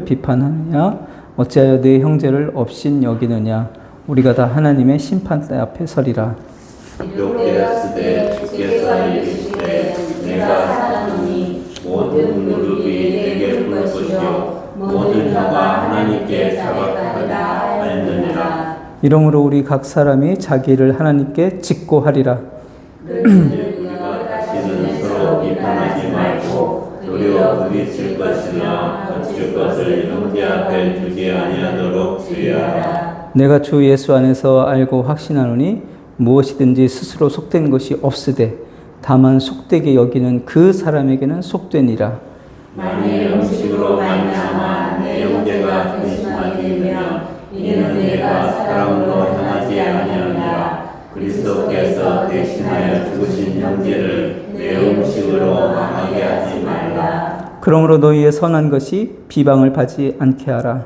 비판하느냐? 어찌하여 네 형제를 업신 여기느냐? 우리가 다 하나님의 심판대 앞에 서리라. 욕되었으되 주께서 이르시되 내가 사랑하니 모든 무릎이 내게 꿇을 것이요 모든 혀가 하나님께 자박하리라 하였느니라. 이러므로 우리 각 사람이 자기를 하나님께 직고하리라. 우리가 다시는 서로 비판하지 말고 도리어 부딪힐 것이나 거칠 것을 형제 앞에 두지 아니하도록 주의하라. 내가 주 예수 안에서 알고 확신하노니 무엇이든지 스스로 속된 것이 없으되 다만 속되게 여기는 그 사람에게는 속되니라. 만일 음식으로 말미암아 내 형제가 근심하게 되면 이는 내가 사랑으로 향하지 아니하니라. 그리스도께서 대신하여 죽으신 형제를 내 음식으로 망하게 하지 말라. 그러므로 너희의 선한 것이 비방을 받지 않게 하라.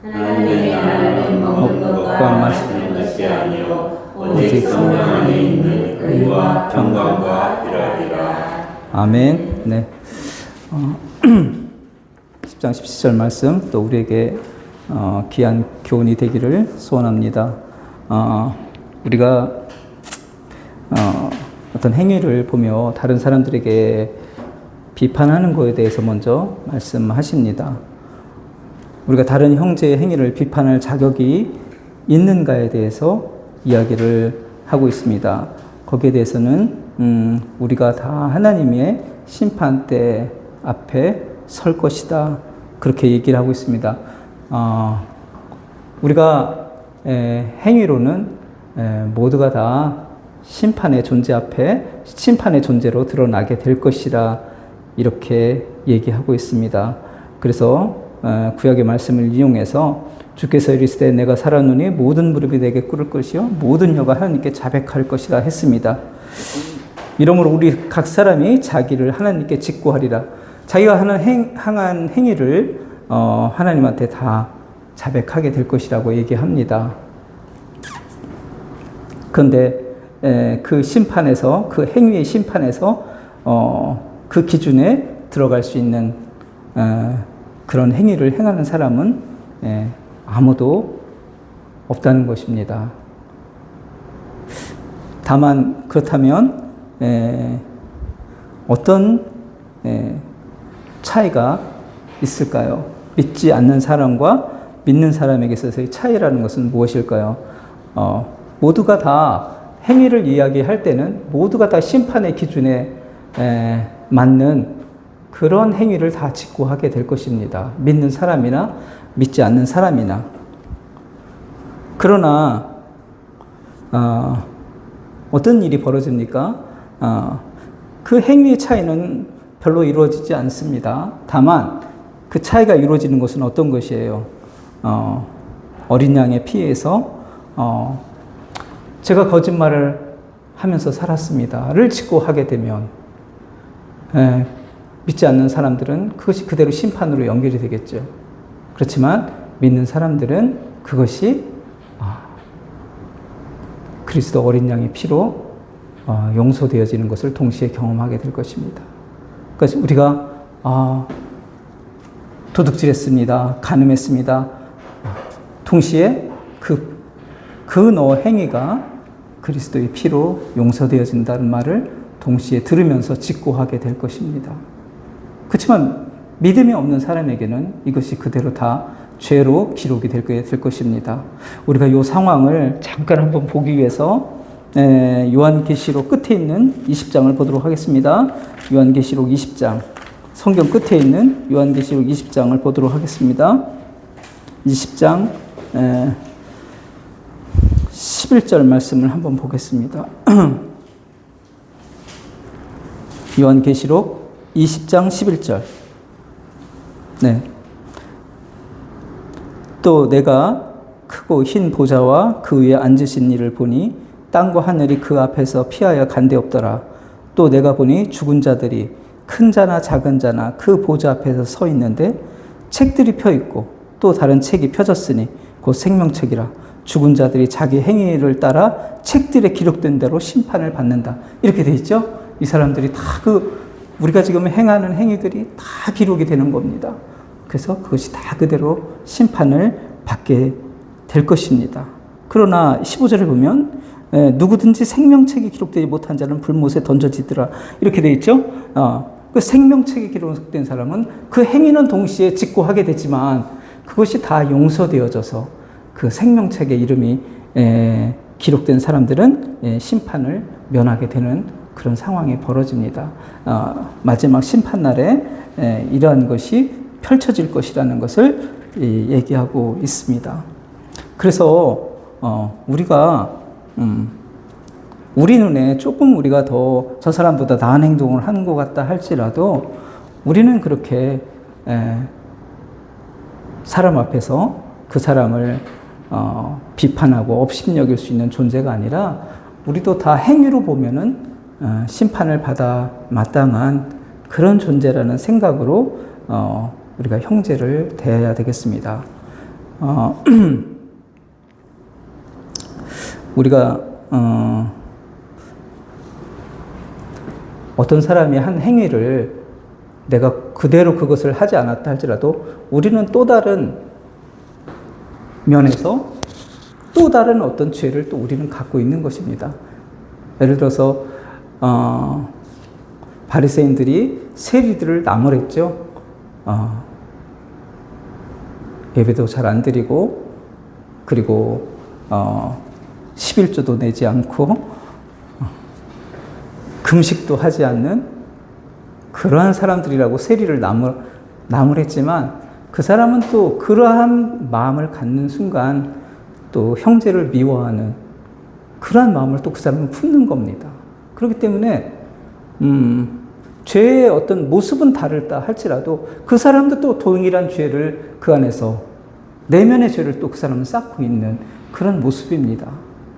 하나님의 나라는 먹는 것과 마시는 것이 아니요 오직 성령 안에 있는 의와 평강과 희락이라. 아멘. 네. 10장 17절 말씀 또 우리에게 귀한 교훈이 되기를 소원합니다. 우리가 어떤 행위를 보며 다른 사람들에게 비판하는 것에 대해서 먼저 말씀하십니다. 우리가 다른 형제의 행위를 비판할 자격이 있는가에 대해서 이야기를 하고 있습니다. 거기에 대해서는 우리가 다 하나님의 심판대 앞에 설 것이다. 그렇게 얘기를 하고 있습니다. 우리가 행위로는 모두가 다 심판의 존재 앞에 심판의 존재로 드러나게 될 것이라 이렇게 얘기하고 있습니다. 그래서 구약의 말씀을 이용해서 주께서 이르시되 내가 살았노니 모든 무릎이 내게 꿇을 것이요 모든 혀가 하나님께 자백할 것이라 했습니다. 이러므로 우리 각 사람이 자기를 하나님께 직고하리라. 자기가 하는 행한 행위를 하나님한테 다 자백하게 될 것이라고 얘기합니다. 그런데 그 심판에서 그 행위의 심판에서 그 기준에 들어갈 수 있는 그런 행위를 행하는 사람은 아무도 없다는 것입니다. 다만 그렇다면 어떤 차이가 있을까요? 믿지 않는 사람과 믿는 사람에게 있어서의 차이라는 것은 무엇일까요? 모두가 다 행위를 이야기할 때는 모두가 다 심판의 기준에 맞는 그런 행위를 다 직고하게 될 것입니다. 믿는 사람이나 믿지 않는 사람이나. 그러나 어떤 일이 벌어집니까? 그 행위의 차이는 별로 이루어지지 않습니다. 다만 그 차이가 이루어지는 것은 어떤 것이에요? 어린 양의 피에서 제가 거짓말을 하면서 살았습니다를 직고하게 되면 믿지 않는 사람들은 그것이 그대로 심판으로 연결이 되겠죠. 그렇지만 믿는 사람들은 그것이 그리스도 어린 양의 피로 용서되어지는 것을 동시에 경험하게 될 것입니다. 그래서 우리가 도둑질했습니다. 간음했습니다. 동시에 그 너 행위가 그리스도의 피로 용서되어진다는 말을 동시에 들으면서 직고하게 될 것입니다. 그렇지만 믿음이 없는 사람에게는 이것이 그대로 다 죄로 기록이 될 것입니다. 우리가 이 상황을 잠깐 한번 보기 위해서 요한계시록 끝에 있는 20장을 보도록 하겠습니다. 요한계시록 20장, 성경 끝에 있는 요한계시록 20장을 보도록 하겠습니다. 20장 11절 말씀을 한번 보겠습니다. 요한계시록 20장 11절. 네. 또 내가 크고 흰 보좌와 그 위에 앉으신 이를 보니 땅과 하늘이 그 앞에서 피하여 간데없더라. 또 내가 보니 죽은 자들이 큰 자나 작은 자나 그 보좌 앞에서 서 있는데 책들이 펴 있고 또 다른 책이 펴졌으니 곧 생명책이라. 죽은 자들이 자기 행위를 따라 책들에 기록된 대로 심판을 받는다. 이렇게 돼 있죠? 이 사람들이 다 우리가 지금 행하는 행위들이 다 기록이 되는 겁니다. 그래서 그것이 다 그대로 심판을 받게 될 것입니다. 그러나 15절에 보면 누구든지 생명책에 기록되지 못한 자는 불못에 던져지더라 이렇게 되어 있죠. 그 생명책에 기록된 사람은 그 행위는 동시에 짓고 하게 되지만 그것이 다 용서되어져서 그 생명책에 이름이 기록된 사람들은 심판을 면하게 되는 그런 상황이 벌어집니다. 마지막 심판날에 이러한 것이 펼쳐질 것이라는 것을 얘기하고 있습니다. 그래서 우리가 우리 눈에 조금 우리가 더 저 사람보다 나은 행동을 하는 것 같다 할지라도 우리는 그렇게 사람 앞에서 그 사람을 비판하고 업신여길 수 있는 존재가 아니라 우리도 다 행위로 보면은 심판을 받아 마땅한 그런 존재라는 생각으로 우리가 형제를 대해야 되겠습니다. 우리가 어떤 사람이 한 행위를 내가 그대로 그것을 하지 않았다 할지라도 우리는 또 다른 면에서 또 다른 어떤 죄를 또 우리는 갖고 있는 것입니다. 예를 들어서 바리새인들이 세리들을 나무랬죠. 예배도 잘 안 드리고 그리고 11조도 내지 않고 금식도 하지 않는 그러한 사람들이라고 세리를 나무랬지만 그 사람은 또 그러한 마음을 갖는 순간 또 형제를 미워하는 그러한 마음을 또 그 사람은 품는 겁니다. 그렇기 때문에 죄의 어떤 모습은 다르다 할지라도 그 사람도 또 동일한 죄를 그 안에서 내면의 죄를 또 그 사람은 쌓고 있는 그런 모습입니다.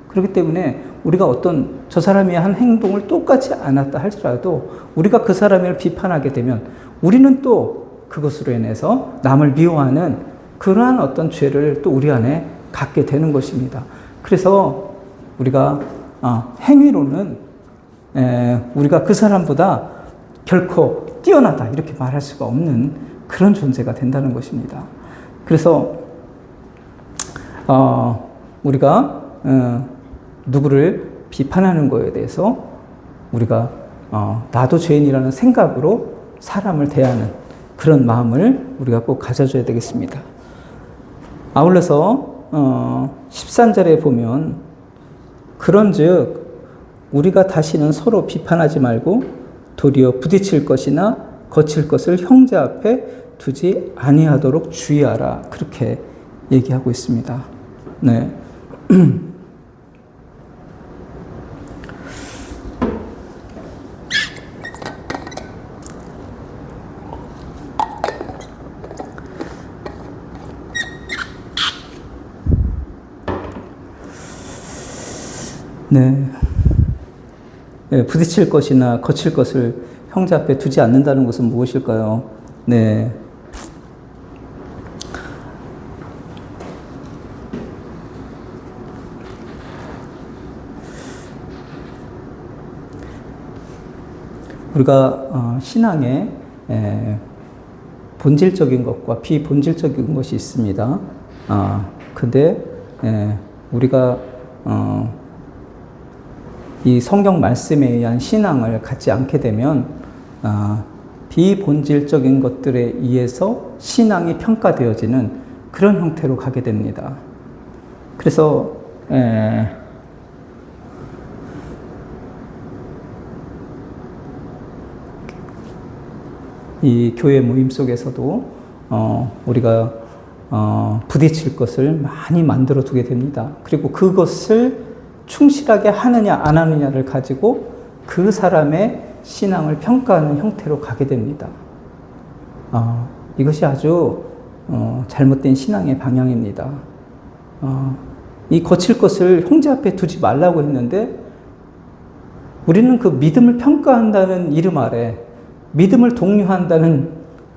그렇기 때문에 우리가 어떤 저 사람이 한 행동을 똑같이 않았다 할지라도 우리가 그 사람을 비판하게 되면 우리는 또 그것으로 인해서 남을 미워하는 그러한 어떤 죄를 또 우리 안에 갖게 되는 것입니다. 그래서 우리가 행위로는 우리가 그 사람보다 결코 뛰어나다 이렇게 말할 수가 없는 그런 존재가 된다는 것입니다. 그래서 우리가 누구를 비판하는 것에 대해서 우리가 나도 죄인이라는 생각으로 사람을 대하는 그런 마음을 우리가 꼭 가져줘야 되겠습니다. 아울러서 13절에 보면 그런즉 우리가 다시는 서로 비판하지 말고 도리어 부딪힐 것이나 거칠 것을 형제 앞에 두지 아니하도록 주의하라 그렇게 얘기하고 있습니다. 네. 네, 부딪힐 것이나 거칠 것을 형제 앞에 두지 않는다는 것은 무엇일까요? 네. 우리가 신앙에 본질적인 것과 비본질적인 것이 있습니다. 근데 우리가 이 성경 말씀에 의한 신앙을 갖지 않게 되면 비본질적인 것들에 의해서 신앙이 평가되어지는 그런 형태로 가게 됩니다. 그래서 이 교회 모임 속에서도 우리가 부딪힐 것을 많이 만들어 두게 됩니다. 그리고 그것을 충실하게 하느냐 안 하느냐를 가지고 그 사람의 신앙을 평가하는 형태로 가게 됩니다. 이것이 아주 잘못된 신앙의 방향입니다. 이 거칠 것을 형제 앞에 두지 말라고 했는데 우리는 그 믿음을 평가한다는 이름 아래 믿음을 독려한다는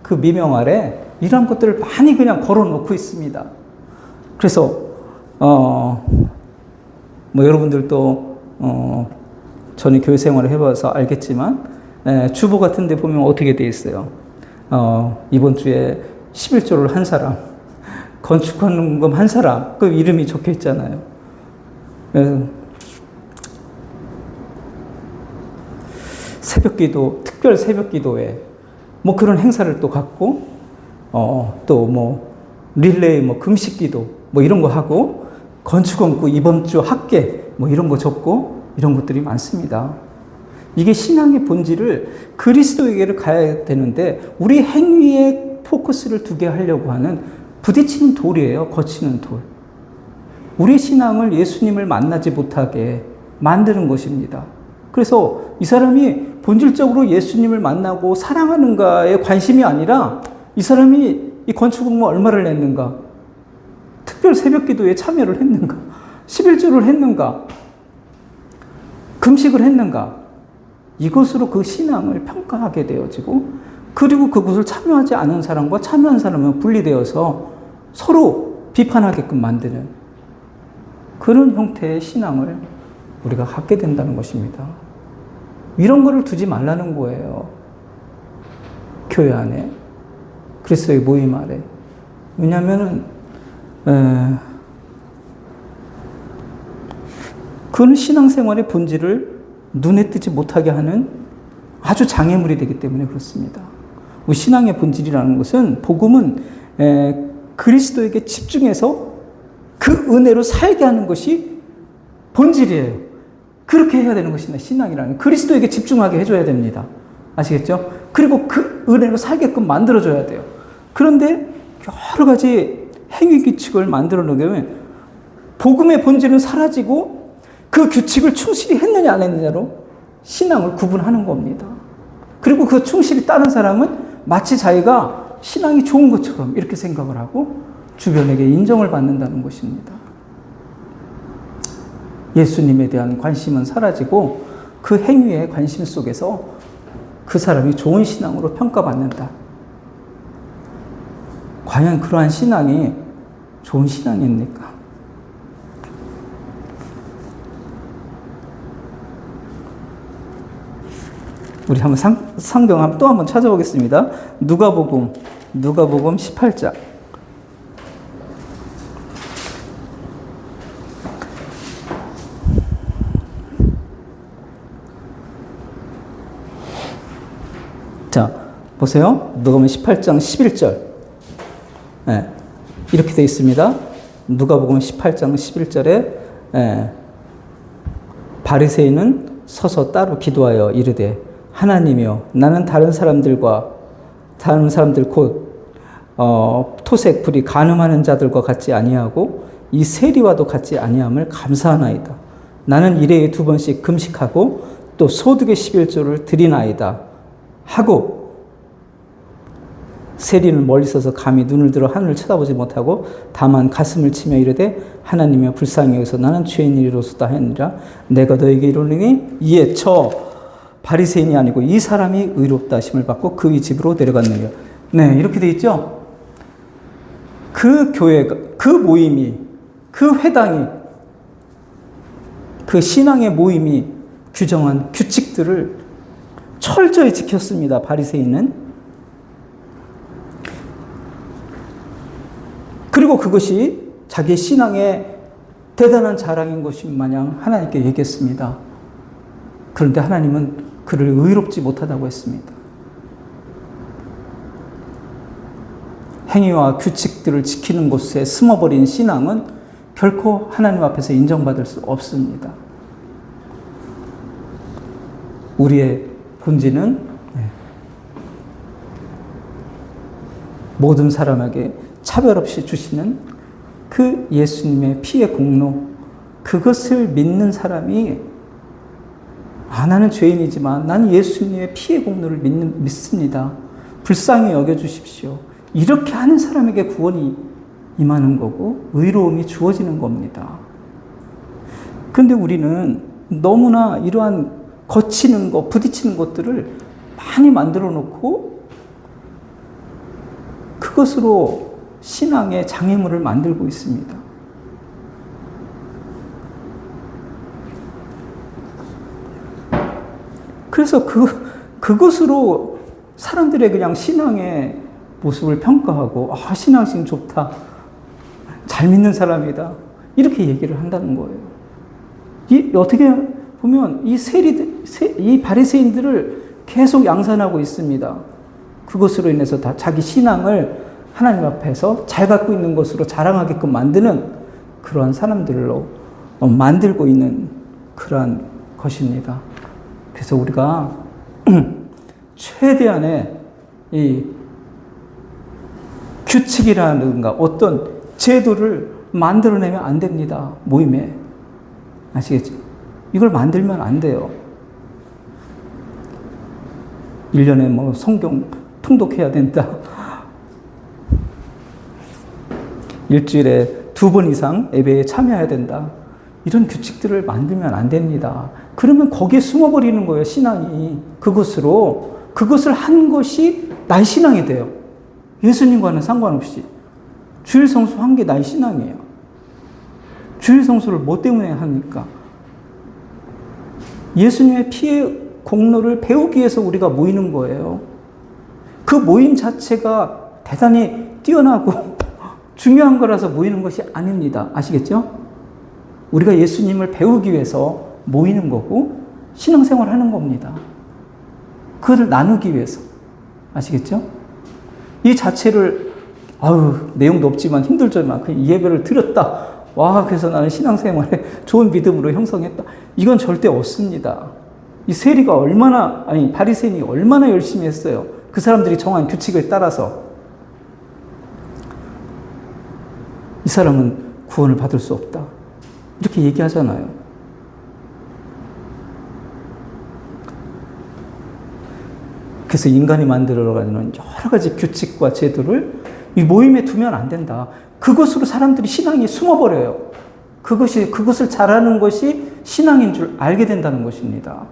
그 미명 아래 이러한 것들을 많이 그냥 걸어놓고 있습니다. 그래서 여러분들도 저는 교회 생활을 해봐서 알겠지만 주보 같은 데 보면 어떻게 돼 있어요. 이번 주에 11조를 한 사람, 건축헌금 한 사람, 그 이름이 적혀 있잖아요. 새벽 기도, 특별 새벽 기도에 뭐 그런 행사를 또 갖고, 또 뭐 릴레이 뭐 금식 기도 뭐 이런 거 하고, 건축헌금 이번 주 학계 뭐 이런 거 적고, 이런 것들이 많습니다. 이게 신앙의 본질을 그리스도에게를 가야 되는데, 우리 행위에 포커스를 두게 하려고 하는 부딪히는 돌이에요. 거치는 돌. 우리 신앙을 예수님을 만나지 못하게 만드는 것입니다. 그래서 이 사람이 본질적으로 예수님을 만나고 사랑하는가에 관심이 아니라, 이 사람이 이 건축업무 얼마를 냈는가, 특별 새벽 기도에 참여를 했는가, 11조를 했는가, 금식을 했는가, 이것으로 그 신앙을 평가하게 되어지고, 그리고 그것을 참여하지 않은 사람과 참여한 사람은 분리되어서 서로 비판하게끔 만드는 그런 형태의 신앙을 우리가 갖게 된다는 것입니다. 이런 거를 두지 말라는 거예요. 교회 안에, 그리스도의 모임 아래. 왜냐하면 그는 신앙생활의 본질을 눈에 띄지 못하게 하는 아주 장애물이 되기 때문에 그렇습니다. 우리 신앙의 본질이라는 것은, 복음은 그리스도에게 집중해서 그 은혜로 살게 하는 것이 본질이에요. 그렇게 해야 되는 것이나 신앙이라는, 그리스도에게 집중하게 해줘야 됩니다. 아시겠죠? 그리고 그 은혜로 살게끔 만들어줘야 돼요. 그런데 여러 가지 행위 규칙을 만들어 놓으면 복음의 본질은 사라지고, 그 규칙을 충실히 했느냐 안 했느냐로 신앙을 구분하는 겁니다. 그리고 그 충실히 따른 사람은 마치 자기가 신앙이 좋은 것처럼 이렇게 생각을 하고 주변에게 인정을 받는다는 것입니다. 예수님에 대한 관심은 사라지고, 그 행위의 관심 속에서 그 사람이 좋은 신앙으로 평가받는다. 과연 그러한 신앙이 좋은 신앙입니까? 우리 한번 성경 또 한번 찾아보겠습니다. 누가복음 18장. 자, 보세요. 누가복음 18장 11절. 네, 이렇게 되어 있습니다. 누가복음 18장 11절에 바리새인은 서서 따로 기도하여 이르되, 하나님이여, 나는 다른 사람들 곧 토색 불이 간음하는 자들과 같지 아니하고 이 세리와도 같지 아니함을 감사하나이다. 나는 일회에 2번씩 금식하고 또 소득의 11조를 드리나이다 하고, 세리는 멀리 서서 감히 눈을 들어 하늘을 쳐다보지 못하고 다만 가슴을 치며 이르되, 하나님이여, 불쌍히 여기서 나는 죄인이로소다 하니라. 내가 너에게 이르노니 이에 저 바리새인이 아니고 이 사람이 의롭다 하심을 받고 그의 집으로 내려갔느니라. 네, 이렇게 돼 있죠. 그 교회가, 그 모임이, 그 회당이, 그 신앙의 모임이 규정한 규칙들을 철저히 지켰습니다. 바리새인은. 그리고 그것이 자기 신앙의 대단한 자랑인 것이 마냥 하나님께 얘기했습니다. 그런데 하나님은 그를 의롭지 못하다고 했습니다. 행위와 규칙들을 지키는 곳에 숨어버린 신앙은 결코 하나님 앞에서 인정받을 수 없습니다. 우리의 본질은 모든 사람에게 차별 없이 주시는 그 예수님의 피의 공로, 그것을 믿는 사람이, 나는 죄인이지만 나는 예수님의 피의 공로를 믿습니다. 불쌍히 여겨주십시오. 이렇게 하는 사람에게 구원이 임하는 거고 의로움이 주어지는 겁니다. 그런데 우리는 너무나 이러한 거치는 것, 부딪히는 것들을 많이 만들어 놓고 그것으로 신앙의 장애물을 만들고 있습니다. 그래서 그것으로 사람들의 그냥 신앙의 모습을 평가하고 신앙심 좋다. 잘 믿는 사람이다. 이렇게 얘기를 한다는 거예요. 어떻게 보면 이 바리새인들을 계속 양산하고 있습니다. 그것으로 인해서 다 자기 신앙을 하나님 앞에서 잘 갖고 있는 것으로 자랑하게끔 만드는 그러한 사람들로 만들고 있는 그러한 것입니다. 그래서 우리가 최대한의 이 규칙이라든가 어떤 제도를 만들어내면 안 됩니다. 모임에. 아시겠죠? 이걸 만들면 안 돼요. 1년에 뭐 성경 통독해야 된다. 일주일에 2번 이상 예배에 참여해야 된다. 이런 규칙들을 만들면 안 됩니다. 그러면 거기에 숨어버리는 거예요, 신앙이. 그것을 한 것이 나의 신앙이 돼요. 예수님과는 상관없이. 주일 성수 한 게 나의 신앙이에요. 주일 성수를 뭐 때문에 합니까? 예수님의 피의 공로를 배우기 위해서 우리가 모이는 거예요. 그 모임 자체가 대단히 뛰어나고 중요한 거라서 모이는 것이 아닙니다. 아시겠죠? 우리가 예수님을 배우기 위해서 모이는 거고 신앙생활 하는 겁니다. 그걸 나누기 위해서. 아시겠죠? 이 자체를 내용도 없지만 힘들지만 이 예배를 드렸다. 그래서 나는 신앙생활에 좋은 믿음으로 형성했다. 이건 절대 없습니다. 이 세리가 바리새인이 얼마나 열심히 했어요. 그 사람들이 정한 규칙을 따라서. 이 사람은 구원을 받을 수 없다. 이렇게 얘기하잖아요. 그래서 인간이 만들어가는 여러 가지 규칙과 제도를 이 모임에 두면 안 된다. 그것으로 사람들이 신앙이 숨어버려요. 그것을 잘하는 것이 신앙인 줄 알게 된다는 것입니다.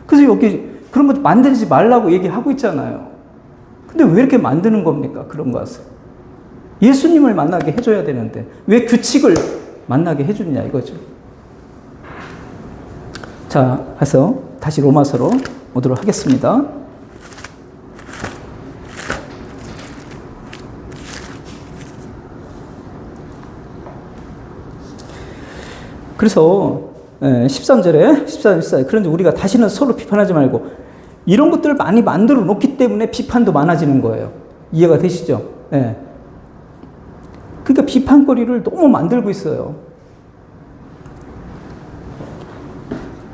그래서 여기 그런 것 만들지 말라고 얘기하고 있잖아요. 근데 왜 이렇게 만드는 겁니까? 그런 것을. 예수님을 만나게 해줘야 되는데 왜 규칙을 만나게 해주느냐 이거죠. 자, 해서 다시 로마서로 오도록 하겠습니다. 그래서 13절에 14. 그런데 우리가 다시는 서로 비판하지 말고 이런 것들을 많이 만들어 놓기 때문에 비판도 많아지는 거예요. 이해가 되시죠? 네. 그러니까 비판거리를 너무 만들고 있어요.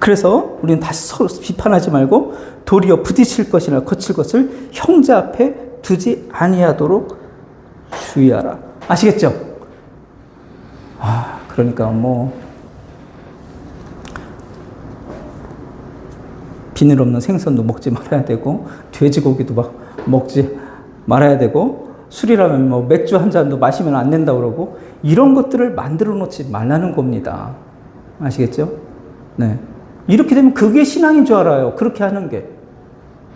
그래서 우리는 다시 서로 비판하지 말고 도리어 부딪힐 것이나 거칠 것을 형제 앞에 두지 아니하도록 주의하라. 아시겠죠? 그러니까 비늘 없는 생선도 먹지 말아야 되고 돼지고기도 먹지 말아야 되고 술이라면 맥주 한 잔도 마시면 안 된다고 그러고 이런 것들을 만들어 놓지 말라는 겁니다. 아시겠죠? 네. 이렇게 되면 그게 신앙인 줄 알아요. 그렇게 하는 게.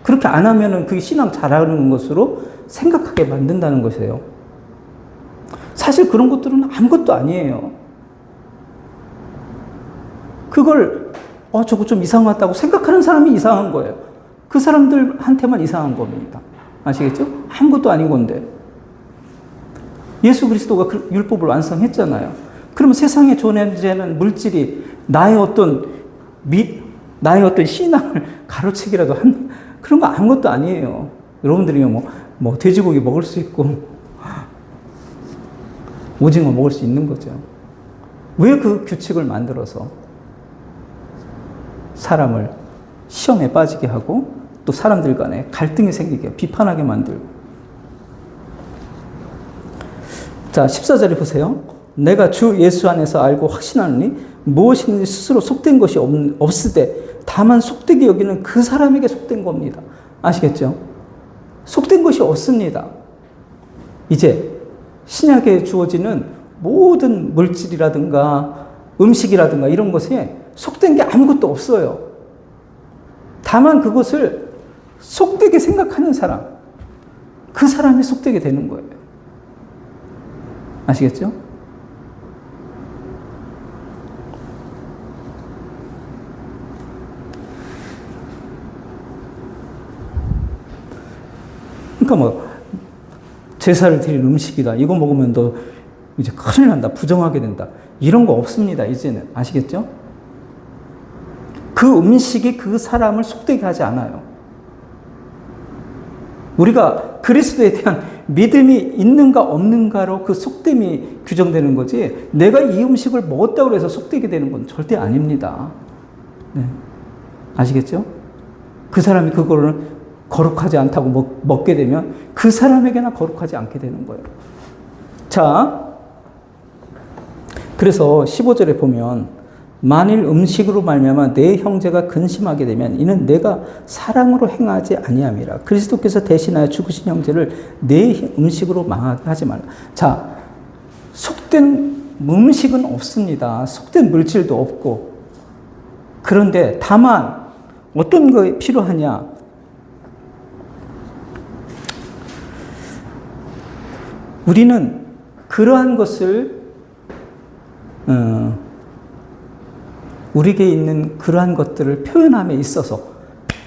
그렇게 안 하면은 그게 신앙 잘하는 것으로 생각하게 만든다는 것이에요. 사실 그런 것들은 아무것도 아니에요. 그걸 저거 좀 이상하다고 생각하는 사람이 이상한 거예요. 그 사람들한테만 이상한 겁니다. 아시겠죠? 아무것도 아닌 건데. 예수 그리스도가 율법을 완성했잖아요. 그러면 세상에 존재하는 물질이 나의 어떤 신앙을 가로채기라도 한 그런 거 아무것도 아니에요. 여러분들이 돼지고기 먹을 수 있고 오징어 먹을 수 있는 거죠. 왜 그 규칙을 만들어서 사람을 시험에 빠지게 하고 또 사람들 간에 갈등이 생기게 비판하게 만들고. 자, 14절에 보세요. 내가 주 예수 안에서 알고 확신하노니 무엇이든지 스스로 속된 것이 없으되 다만 속되게 여기는 그 사람에게 속된 겁니다. 아시겠죠? 속된 것이 없습니다. 이제 신약에 주어지는 모든 물질이라든가 음식이라든가 이런 것에 속된 게 아무것도 없어요. 다만 그것을 속되게 생각하는 사람, 그 사람이 속되게 되는 거예요. 아시겠죠? 그러니까 제사를 드릴 음식이다. 이거 먹으면 너 이제 큰일 난다. 부정하게 된다. 이런 거 없습니다. 이제는. 아시겠죠? 그 음식이 그 사람을 속되게 하지 않아요. 우리가 그리스도에 대한 믿음이 있는가 없는가로 그 속됨이 규정되는 거지, 내가 이 음식을 먹었다고 해서 속되게 되는 건 절대 아닙니다. 네. 아시겠죠? 그 사람이 그거를 거룩하지 않다고 먹게 되면 그 사람에게나 거룩하지 않게 되는 거예요. 자, 그래서 15절에 보면 만일 음식으로 말미암아 내 형제가 근심하게 되면 이는 내가 사랑으로 행하지 아니함이라. 그리스도께서 대신하여 죽으신 형제를 내 음식으로 망하게 하지 말라. 자, 속된 음식은 없습니다. 속된 물질도 없고. 그런데 다만 어떤 게 필요하냐? 우리는 그러한 것을 우리에게 있는 그러한 것들을 표현함에 있어서,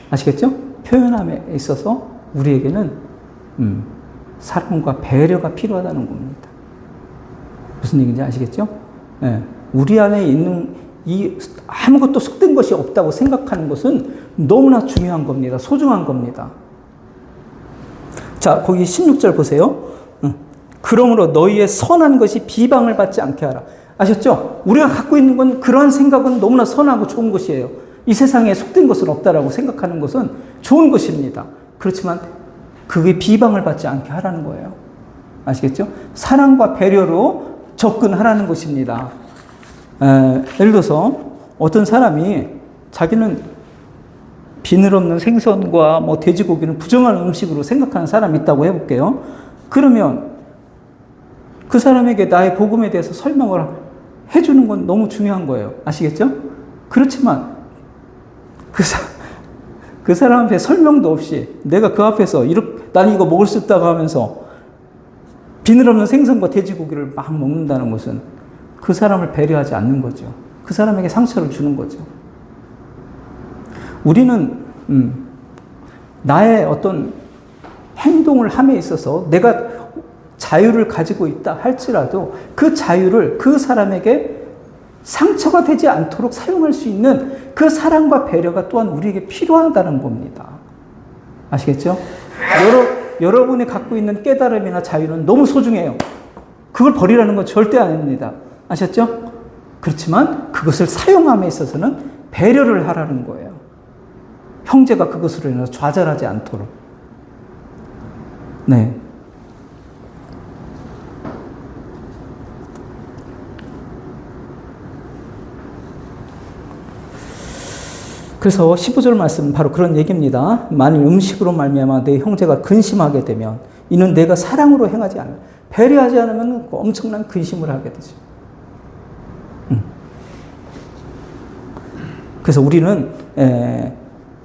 아시겠죠? 표현함에 있어서 우리에게는 사랑과 배려가 필요하다는 겁니다. 무슨 얘기인지 아시겠죠? 네. 우리 안에 있는 이 아무것도 속된 것이 없다고 생각하는 것은 너무나 중요한 겁니다. 소중한 겁니다. 자, 거기 16절 보세요. 그러므로 너희의 선한 것이 비방을 받지 않게 하라. 아셨죠? 우리가 갖고 있는 건 그러한 생각은 너무나 선하고 좋은 것이에요. 이 세상에 속된 것은 없다라고 생각하는 것은 좋은 것입니다. 그렇지만 그게 비방을 받지 않게 하라는 거예요. 아시겠죠? 사랑과 배려로 접근하라는 것입니다. 예를 들어서 어떤 사람이 자기는 비늘 없는 생선과 뭐 돼지고기는 부정한 음식으로 생각하는 사람이 있다고 해볼게요. 그러면 그 사람에게 나의 복음에 대해서 설명을 해주는 건 너무 중요한 거예요. 아시겠죠? 그렇지만 그 사람 앞에 설명도 없이 내가 그 앞에서 난 이거 먹을 수 있다고 하면서 비늘 없는 생선과 돼지고기를 막 먹는다는 것은 그 사람을 배려하지 않는 거죠. 그 사람에게 상처를 주는 거죠. 우리는 나의 어떤 행동을 함에 있어서 내가 자유를 가지고 있다 할지라도 그 자유를 그 사람에게 상처가 되지 않도록 사용할 수 있는 그 사랑과 배려가 또한 우리에게 필요하다는 겁니다. 아시겠죠? 여러분이 갖고 있는 깨달음이나 자유는 너무 소중해요. 그걸 버리라는 건 절대 아닙니다. 아셨죠? 그렇지만 그것을 사용함에 있어서는 배려를 하라는 거예요. 형제가 그것으로 인해서 좌절하지 않도록. 네. 그래서 15절 말씀은 바로 그런 얘기입니다. 만일 음식으로 말미암아 내 형제가 근심하게 되면 이는 내가 사랑으로 행하지 않으면, 배려하지 않으면 엄청난 근심을 하게 되죠. 그래서 우리는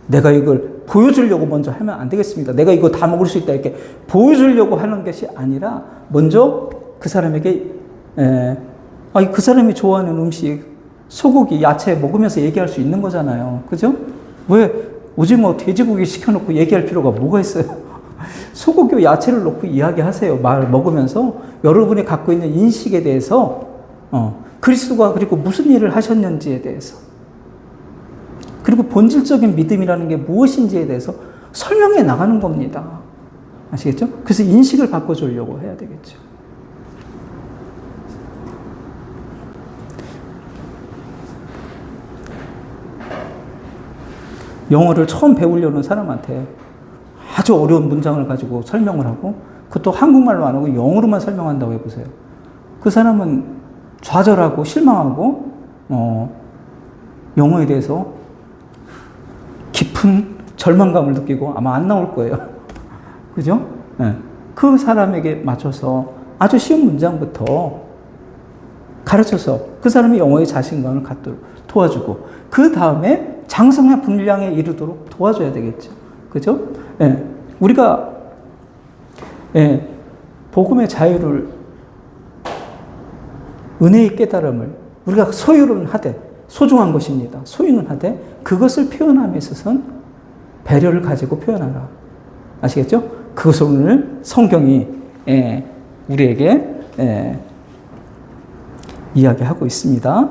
내가 이걸 보여주려고 먼저 하면 안 되겠습니다. 내가 이거 다 먹을 수 있다 이렇게 보여주려고 하는 것이 아니라 먼저 그 사람에게 그 사람이 좋아하는 음식 소고기, 야채 먹으면서 얘기할 수 있는 거잖아요. 그죠? 왜 오징어, 돼지고기 시켜놓고 얘기할 필요가 뭐가 있어요? 소고기, 야채를 놓고 이야기하세요. 먹으면서 여러분이 갖고 있는 인식에 대해서 그리스도가 그리고 무슨 일을 하셨는지에 대해서 그리고 본질적인 믿음이라는 게 무엇인지에 대해서 설명해 나가는 겁니다. 아시겠죠? 그래서 인식을 바꿔주려고 해야 되겠죠. 영어를 처음 배우려는 사람한테 아주 어려운 문장을 가지고 설명을 하고 그것도 한국말로 안 하고 영어로만 설명한다고 해보세요. 그 사람은 좌절하고 실망하고 영어에 대해서 깊은 절망감을 느끼고 아마 안 나올 거예요. 그죠? 네. 그 사람에게 맞춰서 아주 쉬운 문장부터 가르쳐서 그 사람이 영어의 자신감을 갖도록 도와주고 그 다음에 장성한 분량에 이르도록 도와줘야 되겠죠. 그죠? 예. 우리가, 복음의 자유를, 은혜의 깨달음을 우리가 소유는 하되, 소중한 것입니다. 소유는 하되, 그것을 표현함에 있어서는 배려를 가지고 표현하라. 아시겠죠? 그것을 오늘 성경이 우리에게 이야기하고 있습니다.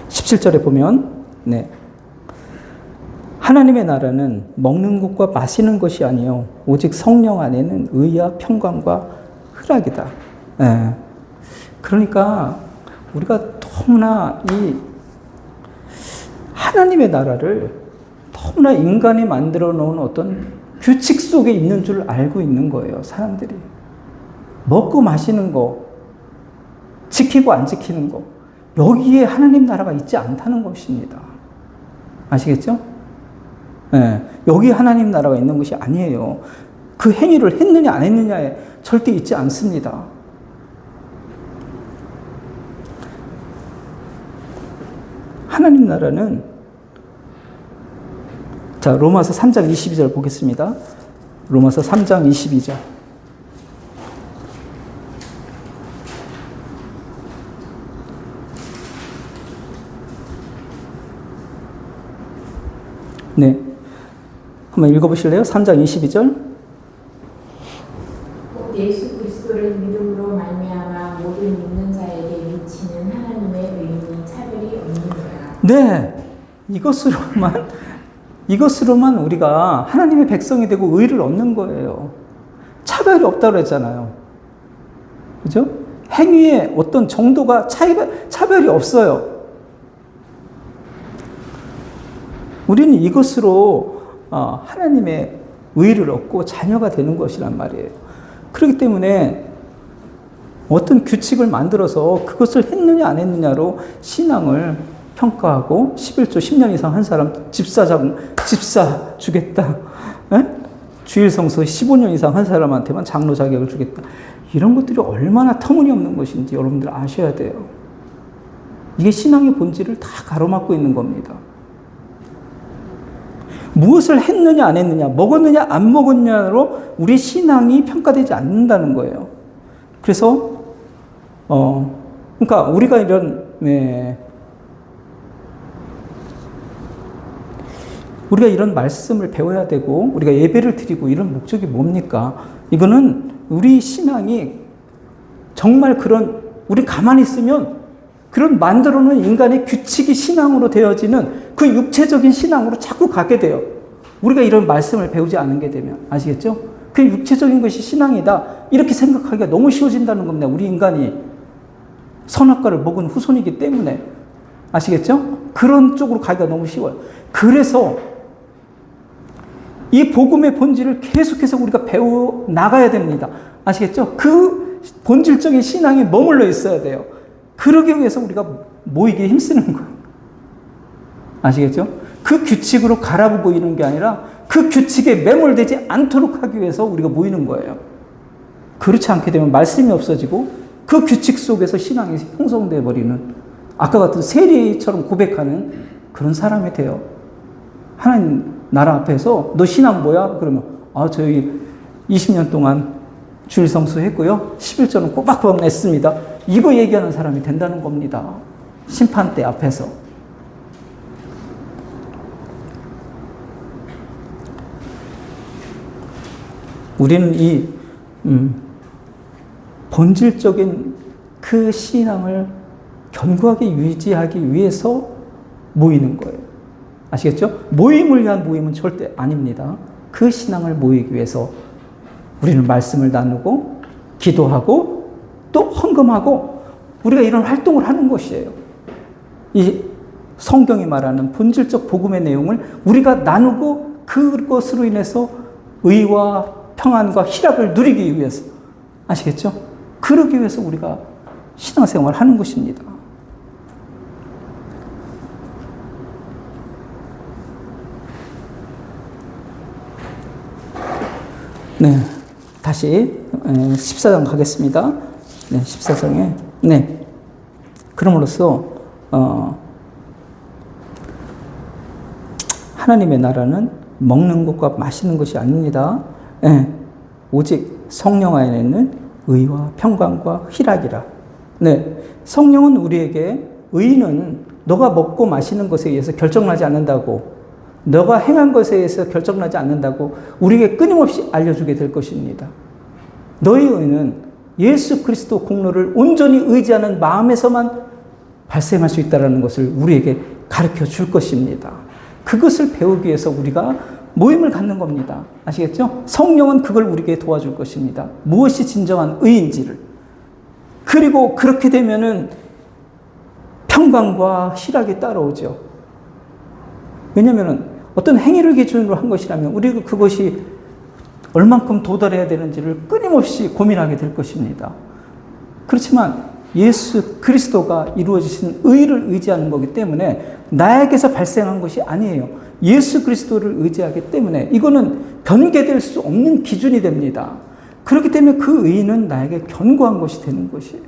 17절에 보면 하나님의 나라는 먹는 것과 마시는 것이 아니요 오직 성령 안에는 의와 평강과 희락이다. 그러니까 우리가 너무나 이 하나님의 나라를 너무나 인간이 만들어 놓은 어떤 규칙 속에 있는 줄 알고 있는 거예요, 사람들이. 먹고 마시는 거, 지키고 안 지키는 거, 여기에 하나님 나라가 있지 않다는 것입니다. 아시겠죠? 여기 하나님 나라가 있는 것이 아니에요. 그 행위를 했느냐 안 했느냐에 절대 있지 않습니다. 하나님 나라는 자, 로마서 3장 22절 보겠습니다. 로마서 3장 22절. 네. 한번 읽어보실래요? 3장 22절. 예수 그리스도를 믿음으로 말미암아 모든 믿는 자에게 미치는 하나님의 의인이 차별이 없느니라. 네. 이것으로만 우리가 하나님의 백성이 되고 의를 얻는 거예요. 차별이 없다고 그랬잖아요. 그죠? 행위의 어떤 정도가 차별이 없어요. 우리는 이것으로 하나님의 의를 얻고 자녀가 되는 것이란 말이에요. 그렇기 때문에 어떤 규칙을 만들어서 그것을 했느냐 안 했느냐로 신앙을 평가하고 11조 10년 이상 한 사람 집사 주겠다. 주일 성서 15년 이상 한 사람한테만 장로 자격을 주겠다. 이런 것들이 얼마나 터무니없는 것인지 여러분들 아셔야 돼요. 이게 신앙의 본질을 다 가로막고 있는 겁니다. 무엇을 했느냐 안 했느냐, 먹었느냐 안 먹었느냐로 우리 신앙이 평가되지 않는다는 거예요. 그래서 그러니까 우리가 이런 말씀을 배워야 되고 우리가 예배를 드리고 이런 목적이 뭡니까? 이거는 우리 신앙이 정말 우리 가만히 있으면 그런 만들어 놓은 인간의 규칙이 신앙으로 되어지는 그 육체적인 신앙으로 자꾸 가게 돼요. 우리가 이런 말씀을 배우지 않은 게 되면. 아시겠죠? 그 육체적인 것이 신앙이다. 이렇게 생각하기가 너무 쉬워진다는 겁니다. 우리 인간이 선악과를 먹은 후손이기 때문에. 아시겠죠? 그런 쪽으로 가기가 너무 쉬워요. 그래서 이 복음의 본질을 계속해서 우리가 배워 나가야 됩니다. 아시겠죠? 그 본질적인 신앙이 머물러 있어야 돼요. 그러기 위해서 우리가 모이기에 힘쓰는 거예요. 아시겠죠? 그 규칙으로 갈아보고 있는 게 아니라 그 규칙에 매몰되지 않도록 하기 위해서 우리가 모이는 거예요. 그렇지 않게 되면 말씀이 없어지고 그 규칙 속에서 신앙이 형성되어 버리는 아까 같은 세리처럼 고백하는 그런 사람이 돼요. 하나님 나라 앞에서 너 신앙 뭐야? 그러면 저희 20년 동안 주일 성수 했고요. 11조는 꼬박꼬박 냈습니다. 이거 얘기하는 사람이 된다는 겁니다. 심판대 앞에서. 우리는 이 본질적인 그 신앙을 견고하게 유지하기 위해서 모이는 거예요. 아시겠죠? 모임을 위한 모임은 절대 아닙니다. 그 신앙을 모이기 위해서 우리는 말씀을 나누고 기도하고 또 헌금하고 우리가 이런 활동을 하는 것이에요. 이 성경이 말하는 본질적 복음의 내용을 우리가 나누고 그것으로 인해서 의와 평안과 희락을 누리기 위해서. 아시겠죠? 그러기 위해서 우리가 신앙생활을 하는 것입니다. 네, 다시 14장 가겠습니다. 네, 14장에 그럼으로써 하나님의 나라는 먹는 것과 마시는 것이 아닙니다. 오직 성령 안에 있는 의와 평강과 희락이라. 네, 성령은 우리에게 의는 너가 먹고 마시는 것에 의해서 결정나지 않는다고 너가 행한 것에 의해서 결정나지 않는다고 우리에게 끊임없이 알려주게 될 것입니다. 너의 의는 예수 그리스도 공로를 온전히 의지하는 마음에서만 발생할 수 있다는 것을 우리에게 가르쳐 줄 것입니다. 그것을 배우기 위해서 우리가 모임을 갖는 겁니다. 아시겠죠? 성령은 그걸 우리에게 도와줄 것입니다. 무엇이 진정한 의인지를. 그리고 그렇게 되면은 평강과 희락이 따라오죠. 왜냐하면 어떤 행위를 기준으로 한 것이라면 우리가 그것이 얼만큼 도달해야 되는지를 끊임없이 고민하게 될 것입니다. 그렇지만 예수 그리스도가 이루어지신 의를 의지하는 거기 때문에 나에게서 발생한 것이 아니에요. 예수 그리스도를 의지하기 때문에 이거는 변개될 수 없는 기준이 됩니다. 그렇기 때문에 그 의는 나에게 견고한 것이 되는 것이에요.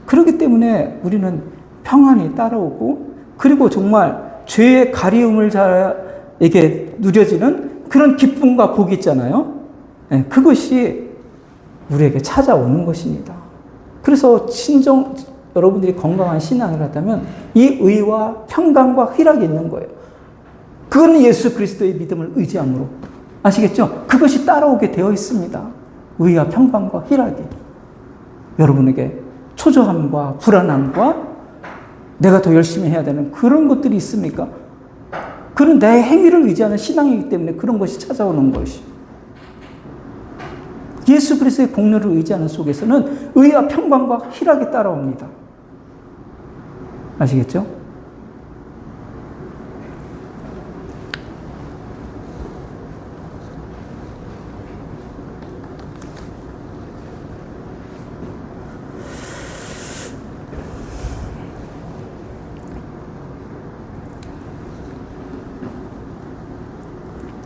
그렇기 때문에 우리는 평안이 따라오고 그리고 정말 죄의 가리움을 자에게 누려지는 그런 기쁨과 복이 있잖아요. 그것이 우리에게 찾아오는 것입니다. 그래서 여러분들이 건강한 신앙을 하다면 이 의와 평강과 희락이 있는 거예요. 그거는 예수 그리스도의 믿음을 의지함으로. 아시겠죠? 그것이 따라오게 되어 있습니다. 의와 평강과 희락이. 여러분에게 초조함과 불안함과 내가 더 열심히 해야 되는 그런 것들이 있습니까? 그런 내 행위를 의지하는 신앙이기 때문에 그런 것이 찾아오는 것이. 예수 그리스도의 공로를 의지하는 속에서는 의와 평강과 희락이 따라옵니다. 아시겠죠?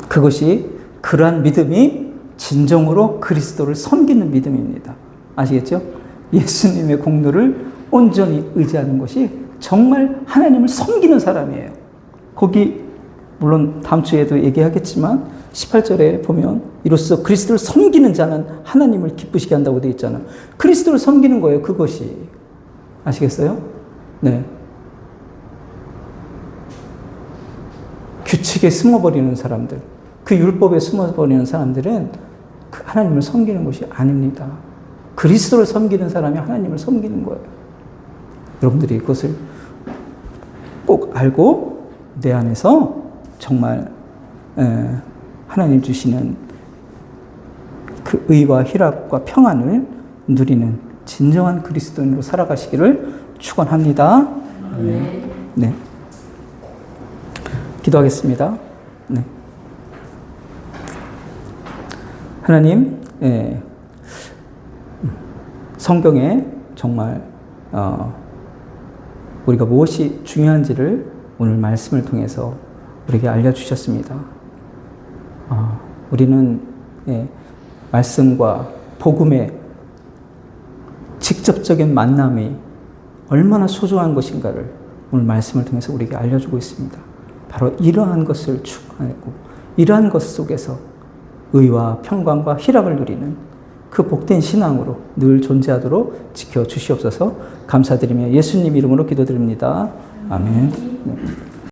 그것이 그러한 믿음이 진정으로 그리스도를 섬기는 믿음입니다. 아시겠죠? 예수님의 공로를 온전히 의지하는 것이 정말 하나님을 섬기는 사람이에요. 거기 물론 다음 주에도 얘기하겠지만 18절에 보면 이로써 그리스도를 섬기는 자는 하나님을 기쁘시게 한다고 되어 있잖아요. 그리스도를 섬기는 거예요. 그것이. 아시겠어요? 네. 규칙에 숨어버리는 사람들, 그 율법에 숨어버리는 사람들은 하나님을 섬기는 것이 아닙니다. 그리스도를 섬기는 사람이 하나님을 섬기는 거예요. 여러분들이 그것을 꼭 알고 내 안에서 정말 하나님 주시는 그 의와 희락과 평안을 누리는 진정한 그리스도인으로 살아가시기를 축원합니다. 네. 기도하겠습니다. 네. 하나님, 성경에 정말 우리가 무엇이 중요한지를 오늘 말씀을 통해서 우리에게 알려주셨습니다. 우리는 말씀과 복음의 직접적인 만남이 얼마나 소중한 것인가를 오늘 말씀을 통해서 우리에게 알려주고 있습니다. 바로 이러한 것을 추구하고 이러한 것 속에서 의와 평강과 희락을 누리는 그 복된 신앙으로 늘 존재하도록 지켜주시옵소서. 감사드리며 예수님 이름으로 기도드립니다. 아멘. 네.